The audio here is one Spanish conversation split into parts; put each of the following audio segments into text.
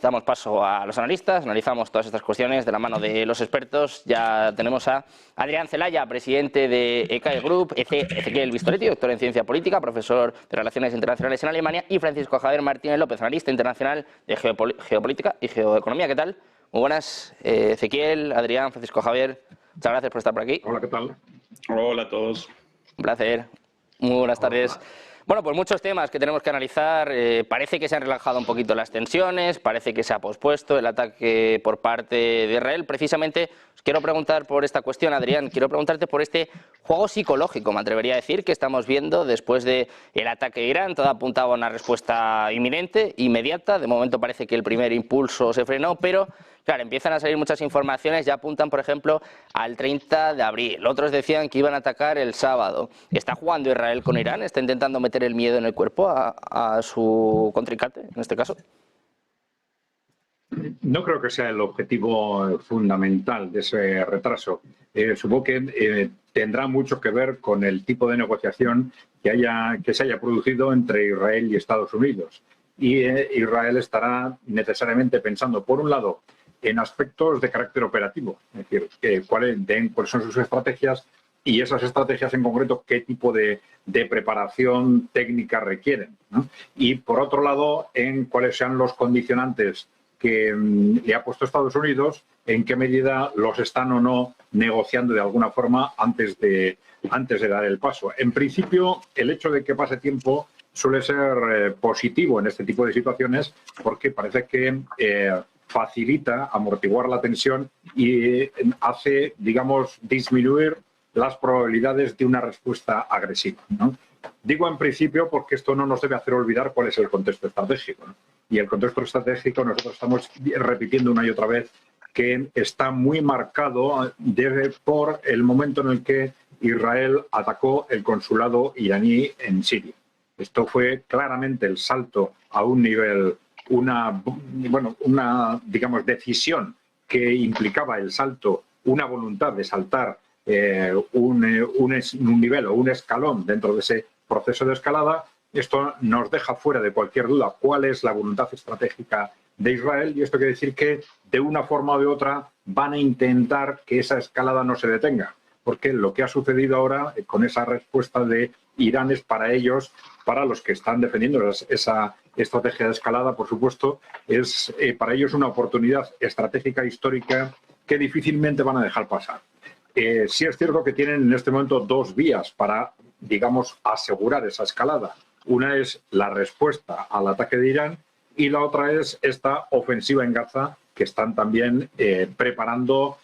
Damos paso a los analistas, analizamos todas estas cuestiones de la mano de los expertos. Ya tenemos a Adrián Celaya, presidente de ECAE Group, Ezequiel Vistoletti, doctor en Ciencia Política, profesor de Relaciones Internacionales en Alemania, y Francisco Javier Martínez López, analista internacional de Geopolítica y Geoeconomía. ¿Qué tal? Muy buenas, Ezequiel, Adrián, Francisco Javier, muchas gracias por estar por aquí. Hola, ¿qué tal? Hola a todos. Un placer. Muy buenas tardes. Bueno, pues muchos temas que tenemos que analizar. Parece que se han relajado un poquito las tensiones, parece que se ha pospuesto el ataque por parte de Israel. Precisamente os quiero preguntar por esta cuestión, Adrián, quiero preguntarte por este juego psicológico, me atrevería a decir, que estamos viendo después del ataque de Irán. Todo apuntaba a una respuesta inminente, inmediata. De momento parece que el primer impulso se frenó, pero claro, empiezan a salir muchas informaciones, ya apuntan, por ejemplo, al 30 de abril. Otros decían que iban a atacar el sábado. ¿Está jugando Israel con Irán? ¿Está intentando meter el miedo en el cuerpo a su contrincante, en este caso? No creo que sea el objetivo fundamental de ese retraso. Supongo que tendrá mucho que ver con el tipo de negociación que se haya producido entre Israel y Estados Unidos. Y Israel estará necesariamente pensando, por un lado, en aspectos de carácter operativo, es decir, cuáles son sus estrategias y esas estrategias en concreto qué tipo de preparación técnica requieren, ¿no? Y por otro lado, en cuáles sean los condicionantes que le ha puesto Estados Unidos, en qué medida los están o no negociando de alguna forma antes de dar el paso. En principio, el hecho de que pase tiempo suele ser positivo en este tipo de situaciones porque parece que facilita amortiguar la tensión y hace, digamos, disminuir las probabilidades de una respuesta agresiva, ¿no? Digo en principio porque esto no nos debe hacer olvidar cuál es el contexto estratégico, ¿no? Y el contexto estratégico nosotros estamos repitiendo una y otra vez que está muy marcado por el momento en el que Israel atacó el consulado iraní en Siria. Esto fue claramente el salto a un nivel, una digamos, decisión que implicaba el salto, una voluntad de saltar un nivel o un escalón dentro de ese proceso de escalada. Esto nos deja fuera de cualquier duda cuál es la voluntad estratégica de Israel, y esto quiere decir que de una forma o de otra van a intentar que esa escalada no se detenga, porque lo que ha sucedido ahora con esa respuesta de Irán es para ellos, para los que están defendiendo esa estrategia de escalada, por supuesto, es para ellos una oportunidad estratégica histórica que difícilmente van a dejar pasar. Sí es cierto que tienen en este momento dos vías para, digamos, asegurar esa escalada. Una es la respuesta al ataque de Irán y la otra es esta ofensiva en Gaza que están también preparando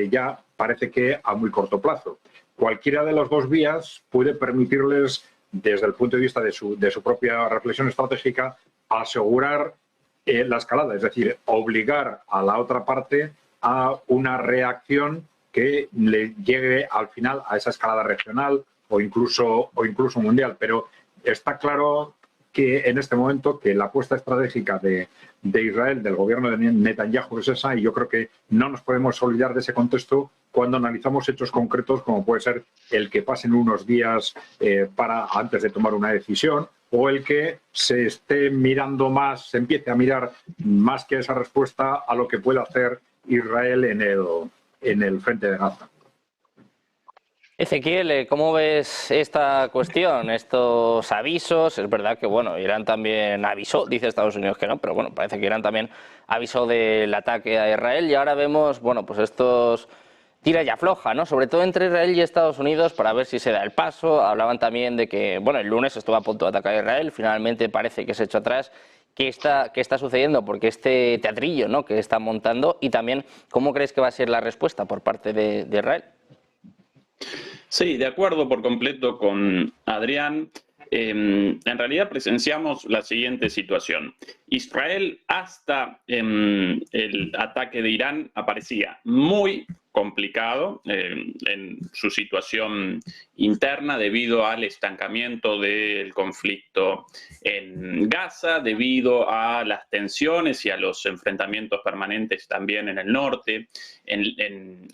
ya parece que a muy corto plazo. Cualquiera de las dos vías puede permitirles, desde el punto de vista de su propia reflexión estratégica, asegurar la escalada, es decir, obligar a la otra parte a una reacción que le llegue al final a esa escalada regional o incluso mundial. Pero está claro que en este momento que la apuesta estratégica de Israel, del gobierno de Netanyahu, es esa, y yo creo que no nos podemos olvidar de ese contexto cuando analizamos hechos concretos como puede ser el que pasen unos días antes de tomar una decisión, o el que se esté mirando más, se empiece a mirar más que esa respuesta a lo que puede hacer Israel en el frente de Gaza. Ezequiel, ¿cómo ves esta cuestión, estos avisos? Es verdad que, bueno, Irán también avisó, dice Estados Unidos que no, pero bueno, parece que Irán también avisó del ataque a Israel, y ahora vemos, bueno, pues estos tira y afloja, ¿no? Sobre todo entre Israel y Estados Unidos para ver si se da el paso. Hablaban también de que, bueno, el lunes estuvo a punto de atacar a Israel, finalmente parece que se echó atrás. ¿Qué está sucediendo? Porque este teatrillo, ¿no?, que están montando, y también, ¿cómo crees que va a ser la respuesta por parte de Israel? Sí, de acuerdo por completo con Adrián. En realidad presenciamos la siguiente situación. Israel hasta el ataque de Irán aparecía muy complicado en su situación interna debido al estancamiento del conflicto en Gaza, debido a las tensiones y a los enfrentamientos permanentes también en el norte, en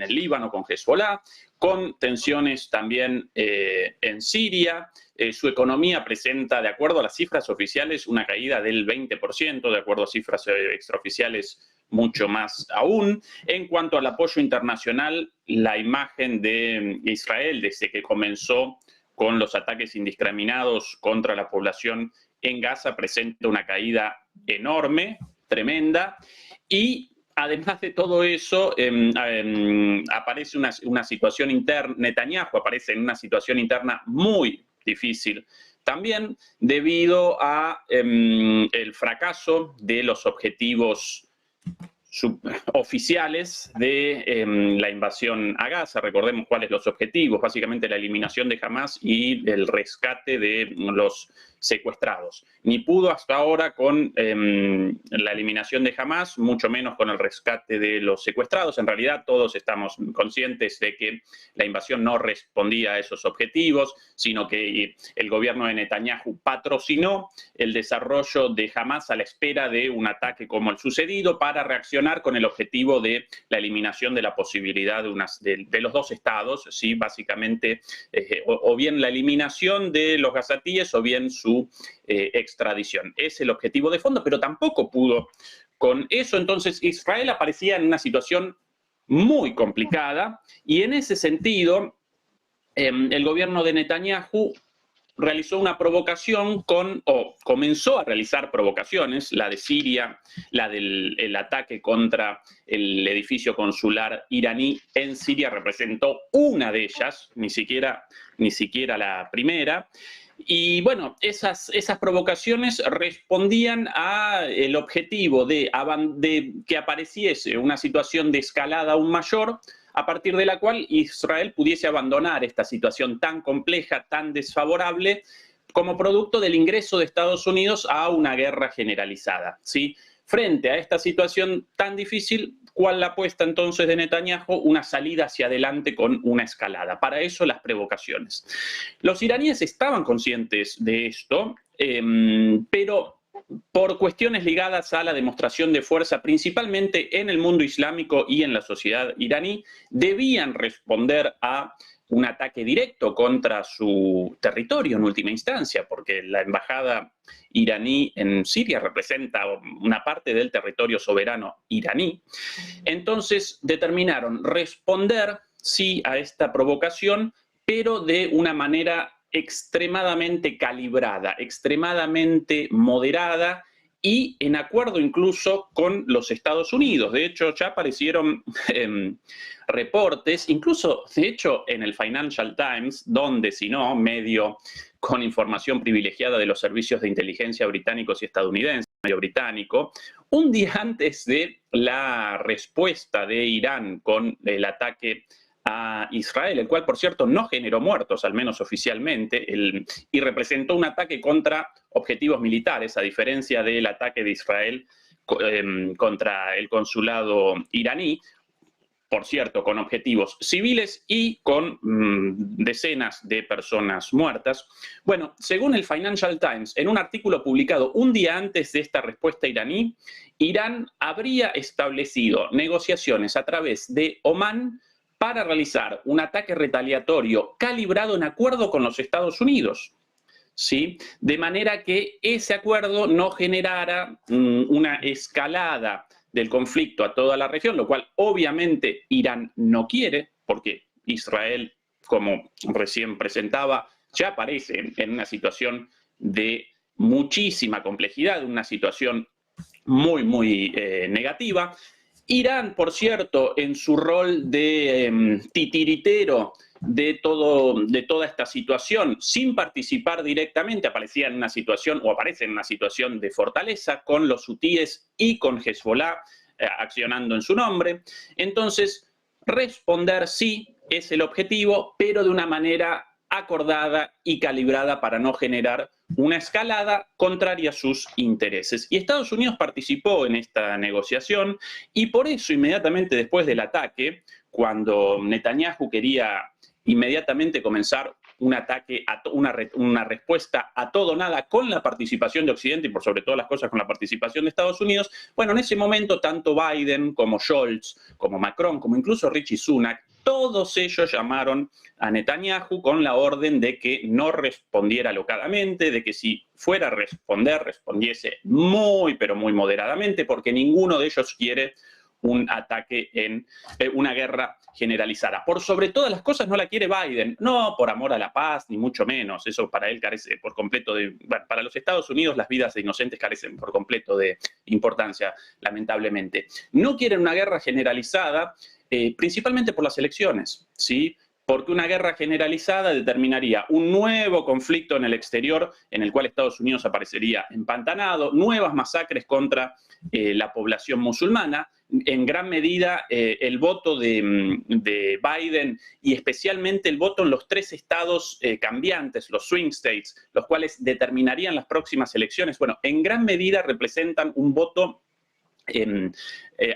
el Líbano con Hezbollah, con tensiones también en Siria. Su economía presenta, de acuerdo a las cifras oficiales, una caída del 20%, de acuerdo a cifras extraoficiales, mucho más aún. En cuanto al apoyo internacional, la imagen de Israel desde que comenzó con los ataques indiscriminados contra la población en Gaza presenta una caída enorme, tremenda, y además de todo eso, aparece una situación interna, Netanyahu aparece en una situación interna muy difícil, también debido a el fracaso de los objetivos oficiales de la invasión a Gaza. Recordemos cuáles los objetivos, básicamente la eliminación de Hamas y el rescate de los secuestrados. Ni pudo hasta ahora con la eliminación de Hamas, mucho menos con el rescate de los secuestrados. En realidad todos estamos conscientes de que la invasión no respondía a esos objetivos, sino que el gobierno de Netanyahu patrocinó el desarrollo de Hamas a la espera de un ataque como el sucedido para reaccionar con el objetivo de la eliminación de la posibilidad de los dos estados, ¿sí? Básicamente, o bien la eliminación de los gazatíes o bien su extradición. Es el objetivo de fondo, pero tampoco pudo con eso. Entonces Israel aparecía en una situación muy complicada y en ese sentido el gobierno de Netanyahu realizó una provocación comenzó a realizar provocaciones, la de Siria, la del ataque contra el edificio consular iraní en Siria representó una de ellas, ni siquiera la primera. Y bueno, esas provocaciones respondían al objetivo de que apareciese una situación de escalada aún mayor, a partir de la cual Israel pudiese abandonar esta situación tan compleja, tan desfavorable, como producto del ingreso de Estados Unidos a una guerra generalizada, ¿sí? Frente a esta situación tan difícil, ¿cuál la apuesta entonces de Netanyahu? Una salida hacia adelante con una escalada. Para eso las provocaciones. Los iraníes estaban conscientes de esto, pero por cuestiones ligadas a la demostración de fuerza, principalmente en el mundo islámico y en la sociedad iraní, debían responder a un ataque directo contra su territorio en última instancia, porque la embajada iraní en Siria representa una parte del territorio soberano iraní. Entonces determinaron responder, sí, a esta provocación, pero de una manera extremadamente calibrada, extremadamente moderada y en acuerdo incluso con los Estados Unidos. De hecho, ya aparecieron reportes, incluso, de hecho, en el Financial Times, donde, si no, medio con información privilegiada de los servicios de inteligencia británicos y estadounidenses, medio británico, un día antes de la respuesta de Irán con el ataque a Israel, el cual, por cierto, no generó muertos, al menos oficialmente, y representó un ataque contra objetivos militares, a diferencia del ataque de Israel contra el consulado iraní, por cierto, con objetivos civiles y con decenas de personas muertas. Bueno, según el Financial Times, en un artículo publicado un día antes de esta respuesta iraní, Irán habría establecido negociaciones a través de Omán para realizar un ataque retaliatorio calibrado en acuerdo con los Estados Unidos, ¿sí? De manera que ese acuerdo no generara una escalada del conflicto a toda la región, lo cual obviamente Irán no quiere, porque Israel, como recién presentaba, ya aparece en una situación de muchísima complejidad, una situación muy, muy negativa. Irán, por cierto, en su rol de titiritero de toda esta situación, sin participar directamente, aparecía en una situación, o aparece en una situación de fortaleza, con los hutíes y con Hezbollah accionando en su nombre. Entonces, responder sí es el objetivo, pero de una manera acordada y calibrada para no generar una escalada contraria a sus intereses. Y Estados Unidos participó en esta negociación y por eso inmediatamente después del ataque, cuando Netanyahu quería inmediatamente comenzar un ataque, una respuesta a todo nada con la participación de Occidente y por sobre todas las cosas con la participación de Estados Unidos, bueno, en ese momento tanto Biden como Scholz, como Macron, como incluso Rishi Sunak, todos ellos llamaron a Netanyahu con la orden de que no respondiera alocadamente, de que si fuera a responder, respondiese muy, pero muy moderadamente, porque ninguno de ellos quiere un ataque en una guerra generalizada. Por sobre todas las cosas no la quiere Biden, no por amor a la paz, ni mucho menos, eso para él carece por completo de... Bueno, para los Estados Unidos las vidas de inocentes carecen por completo de importancia, lamentablemente. No quieren una guerra generalizada, principalmente por las elecciones, ¿sí? Porque una guerra generalizada determinaría un nuevo conflicto en el exterior en el cual Estados Unidos aparecería empantanado, nuevas masacres contra la población musulmana, en gran medida el voto de Biden y especialmente el voto en los 3 estados cambiantes, los swing states, los cuales determinarían las próximas elecciones, bueno, en gran medida representan un voto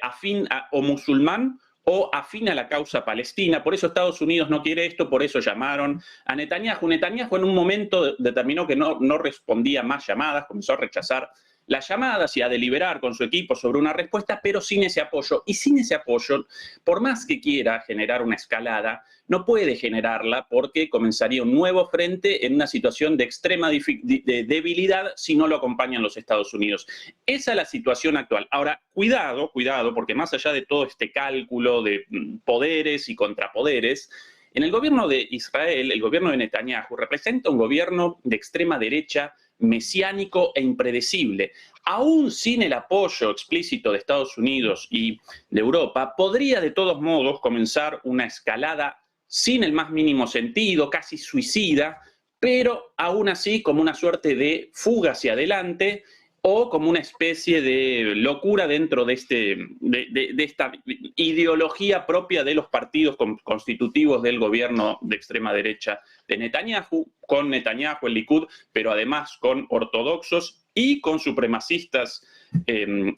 afín o musulmán o afín a la causa palestina. Por eso Estados Unidos no quiere esto, por eso llamaron a Netanyahu. Netanyahu en un momento determinó que no respondía más llamadas, comenzó a rechazar las llamadas y a deliberar con su equipo sobre una respuesta, pero sin ese apoyo. Y sin ese apoyo, por más que quiera generar una escalada, no puede generarla porque comenzaría un nuevo frente en una situación de extrema debilidad si no lo acompañan los Estados Unidos. Esa es la situación actual. Ahora, cuidado, porque más allá de todo este cálculo de poderes y contrapoderes, en el gobierno de Israel, el gobierno de Netanyahu representa un gobierno de extrema derecha, mesiánico e impredecible. Aún sin el apoyo explícito de Estados Unidos y de Europa, podría de todos modos comenzar una escalada sin el más mínimo sentido, casi suicida, pero aún así como una suerte de fuga hacia adelante o como una especie de locura dentro de esta ideología propia de los partidos constitutivos del gobierno de extrema derecha de Netanyahu, con Netanyahu, el Likud, pero además con ortodoxos y con supremacistas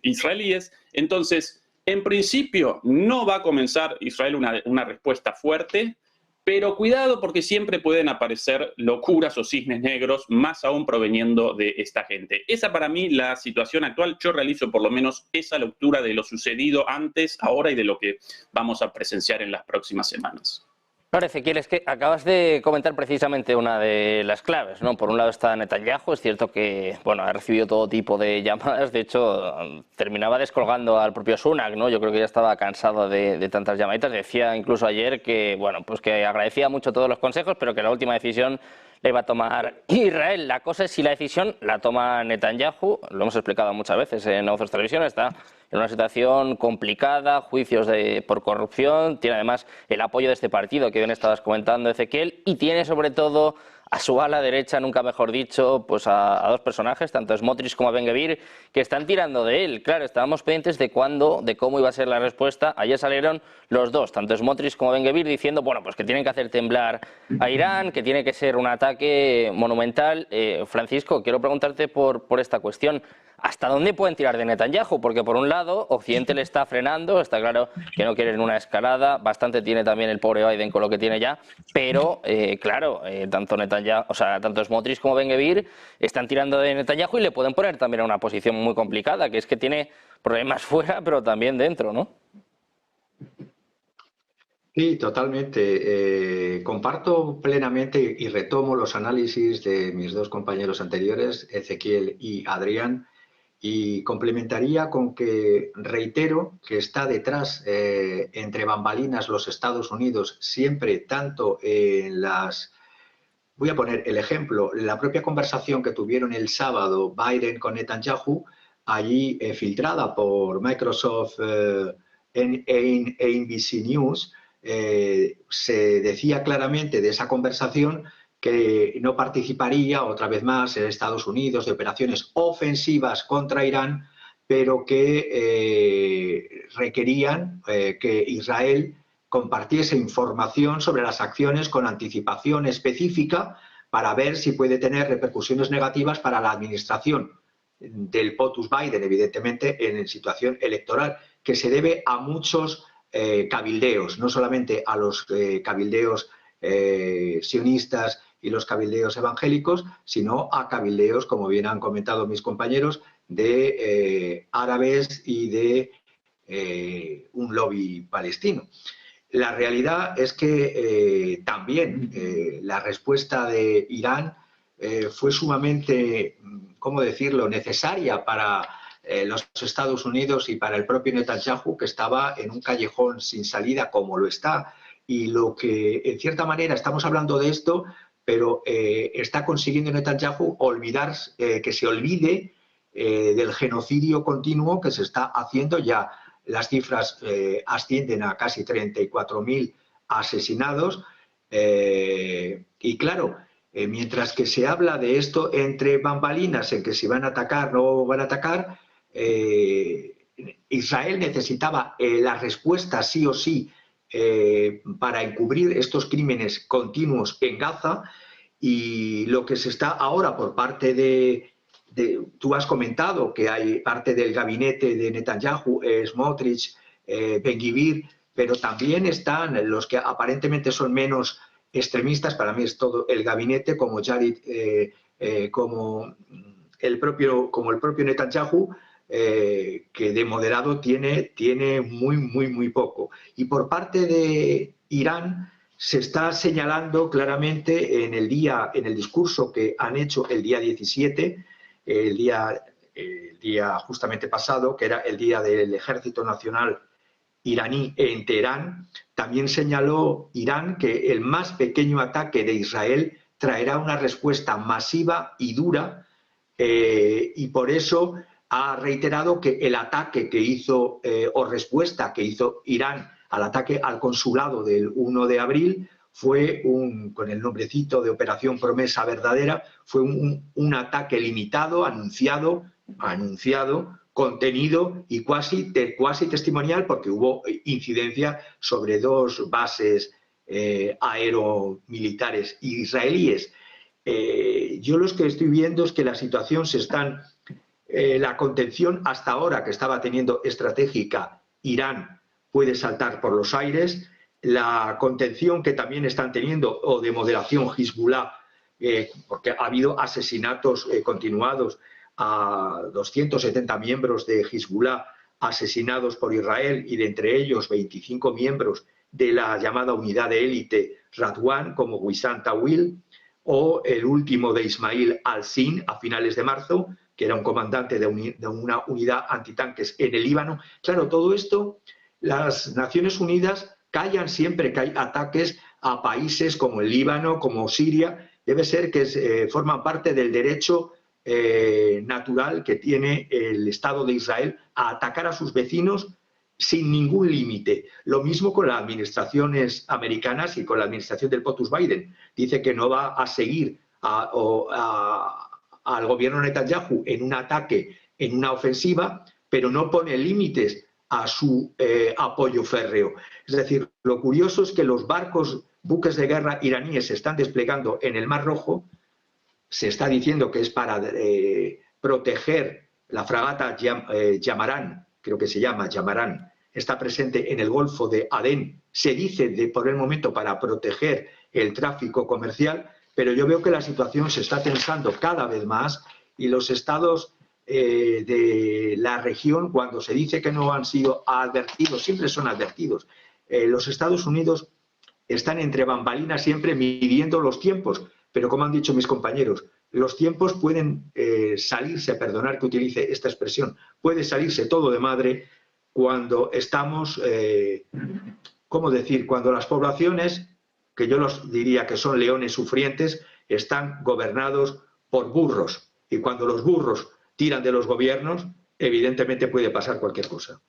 israelíes. Entonces, en principio, no va a comenzar Israel una respuesta fuerte, pero cuidado porque siempre pueden aparecer locuras o cisnes negros, más aún proveniendo de esta gente. Esa para mí la situación actual. Yo realizo por lo menos esa lectura de lo sucedido antes, ahora y de lo que vamos a presenciar en las próximas semanas. Ahora, Ezequiel, es que acabas de comentar precisamente una de las claves, ¿no? Por un lado está Netanyahu, es cierto que, bueno, ha recibido todo tipo de llamadas, de hecho, terminaba descolgando al propio Sunak, ¿no? Yo creo que ya estaba cansado de tantas llamaditas, decía incluso ayer que, bueno, pues que agradecía mucho todos los consejos, pero que la última decisión la iba a tomar Israel. La cosa es si la decisión la toma Netanyahu, lo hemos explicado muchas veces en Ojos Televisión, está en una situación complicada, juicios por corrupción, tiene además el apoyo de este partido que bien estabas comentando, Ezequiel, y tiene sobre todo a su ala derecha, nunca mejor dicho, pues a 2 personajes, tanto Smotrich como Ben-Gvir, que están tirando de él. Claro, estábamos pendientes de cómo iba a ser la respuesta. Ayer salieron los 2, tanto Smotrich como Ben-Gvir, diciendo, bueno, pues que tienen que hacer temblar a Irán, que tiene que ser un ataque monumental. Francisco, quiero preguntarte por esta cuestión. ¿Hasta dónde pueden tirar de Netanyahu? Porque por un lado, Occidente le está frenando, está claro que no quieren una escalada, bastante tiene también el pobre Biden con lo que tiene ya, pero claro, tanto Smotrich como Ben-Gvir están tirando de Netanyahu y le pueden poner también a una posición muy complicada, que es que tiene problemas fuera, pero también dentro, ¿no? Sí, totalmente. Comparto plenamente y retomo los análisis de mis 2 compañeros anteriores, Ezequiel y Adrián, y complementaría con que reitero que está detrás, entre bambalinas, los Estados Unidos, siempre tanto en las... Voy a poner el ejemplo, la propia conversación que tuvieron el sábado Biden con Netanyahu, allí filtrada por Microsoft e NBC News, se decía claramente de esa conversación que no participaría otra vez más en Estados Unidos de operaciones ofensivas contra Irán, pero que requerían que Israel compartiese información sobre las acciones con anticipación específica para ver si puede tener repercusiones negativas para la administración del POTUS Biden, evidentemente, en situación electoral, que se debe a muchos cabildeos, no solamente a los cabildeos sionistas y los cabildeos evangélicos, sino a cabildeos, como bien han comentado mis compañeros, de árabes y de un lobby palestino. La realidad es que también la respuesta de Irán fue sumamente, ¿cómo decirlo?, necesaria para los Estados Unidos y para el propio Netanyahu, que estaba en un callejón sin salida como lo está. Y lo que, en cierta manera, estamos hablando de esto, pero está consiguiendo Netanyahu que se olvide del genocidio continuo que se está haciendo ya. Las cifras ascienden a casi 34.000 asesinados. Y claro, mientras que se habla de esto entre bambalinas, en que si van a atacar o no van a atacar, Israel necesitaba la respuesta sí o sí para encubrir estos crímenes continuos en Gaza, y lo que se está ahora por parte tú has comentado que hay parte del gabinete de Netanyahu, Smotrich, Ben-Gvir, pero también están los que aparentemente son menos extremistas. Para mí es todo el gabinete, como Jared, como el propio Netanyahu, que de moderado tiene muy poco. Y por parte de Irán se está señalando claramente en el discurso que han hecho el día 17, el día justamente pasado, que era el día del Ejército Nacional iraní en Teherán, también señaló Irán que el más pequeño ataque de Israel traerá una respuesta masiva y dura, y por eso ha reiterado que el ataque que hizo, o respuesta que hizo Irán al ataque al consulado del 1 de abril, fue con el nombrecito de Operación Promesa Verdadera, fue un ataque limitado, anunciado, contenido y cuasi testimonial, porque hubo incidencia sobre 2 bases aeromilitares israelíes. Yo lo que estoy viendo es que la situación la contención hasta ahora que estaba teniendo estratégica Irán puede saltar por los aires. La contención que también están teniendo, o de moderación, Hezbollah, porque ha habido asesinatos continuados a 270 miembros de Hezbollah asesinados por Israel, y de entre ellos 25 miembros de la llamada unidad de élite Radwan, como Wissam Tawil, o el último de Ismail al-Sin a finales de marzo, que era un comandante de una unidad antitanques en el Líbano. Claro, todo esto, las Naciones Unidas callan siempre que hay ataques a países como el Líbano, como Siria. Debe ser que forman parte del derecho natural que tiene el Estado de Israel a atacar a sus vecinos sin ningún límite. Lo mismo con las administraciones americanas y con la administración del POTUS Biden. Dice que no va a seguir al gobierno Netanyahu en un ataque, en una ofensiva, pero no pone límites a su apoyo férreo. Es decir, lo curioso es que los buques de guerra iraníes se están desplegando en el Mar Rojo. Se está diciendo que es para proteger la fragata Yamarán, creo que se llama Yamarán, está presente en el Golfo de Adén. Se dice por el momento para proteger el tráfico comercial, pero yo veo que la situación se está tensando cada vez más, y los estados de la región, cuando se dice que no han sido advertidos, siempre son advertidos. Los Estados Unidos están entre bambalinas siempre midiendo los tiempos, pero como han dicho mis compañeros, los tiempos pueden salirse, perdonad que utilice esta expresión, puede salirse todo de madre cuando estamos, ¿cómo decir?, cuando las poblaciones, que yo los diría que son leones sufrientes, están gobernados por burros, y cuando los burros tiran de los gobiernos, evidentemente puede pasar cualquier cosa.